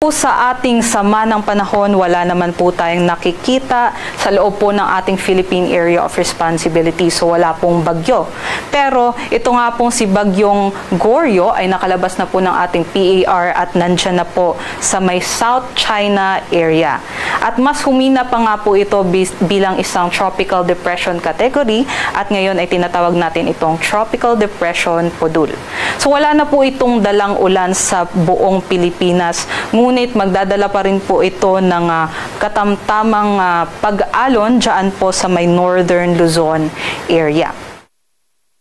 Po sa ating sama ng panahon, wala naman po tayong nakikita sa loob po ng ating Philippine Area of Responsibility. So wala pong bagyo. Pero ito nga pong si Bagyong Goryo ay nakalabas na po ng ating PAR at nandyan na po sa may South China area. At mas humina pa nga po ito bilang isang tropical depression category at ngayon ay tinatawag natin itong Tropical Depression Podul. So wala na po itong dalang ulan sa buong Pilipinas. Ngunit magdadala pa rin po ito ng katamtamang pag-alon dyan po sa may Northern Luzon area.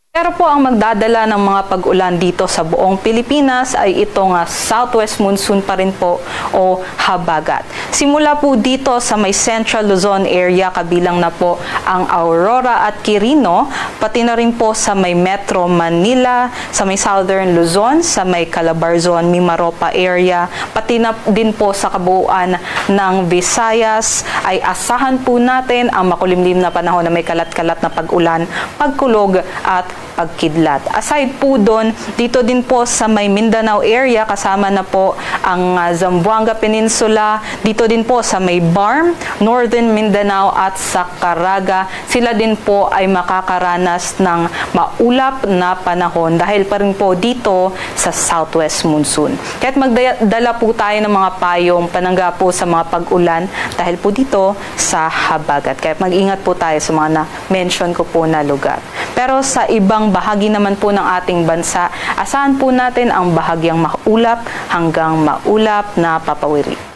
Pero po ang magdadala ng mga pag-ulan dito sa buong Pilipinas ay itong southwest monsoon pa rin po o habagat. Simula po dito sa may Central Luzon area, kabilang na po ang Aurora at Quirino, pati na rin po sa may Metro Manila, sa may Southern Luzon, sa may Calabarzon, Mimaropa area, pati na din po sa kabuuan ng Visayas, ay asahan po natin ang makulimlim na panahon na may kalat-kalat na pag-ulan, pagkulog at pagkidlat. Aside po doon, dito din po sa may Mindanao area, kasama na po ang Zamboanga Peninsula, dito din po sa may Barm, Northern Mindanao at sa Caraga, sila din po ay makakaranas ng maulap na panahon dahil pa rin po dito sa southwest monsoon. Kaya't magdala po tayo ng mga payong panangga po sa mga pag-ulan dahil po dito sa habagat. Kaya mag-ingat po tayo sa mga na-mention ko po na lugar. Pero sa ibang bahagi naman po ng ating bansa, asahan po natin ang bahagyang maulap hanggang maulap na papawiri.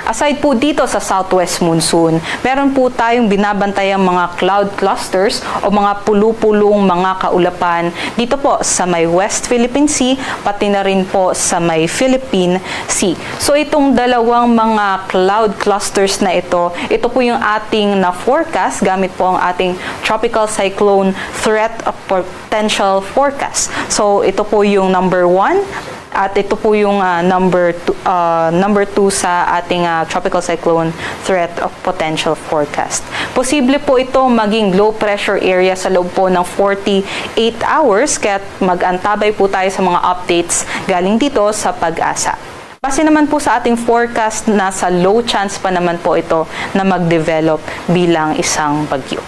Aside po dito sa southwest monsoon, meron po tayong binabantayang mga cloud clusters o mga pulu-pulong mga kaulapan dito po sa may West Philippine Sea, pati na rin po sa may Philippine Sea. So itong dalawang mga cloud clusters na ito po yung ating na-forecast gamit po ang ating Tropical Cyclone Threat of Potential Forecast. So ito po yung number 1. At ito po yung number 2 sa ating Tropical Cyclone Threat of Potential Forecast. Posible po ito maging low pressure area sa loob po ng 48 hours, kaya mag-antabay po tayo sa mga updates galing dito sa Pag-asa. Base naman po sa ating forecast, nasa low chance pa naman po ito na mag-develop bilang isang bagyo.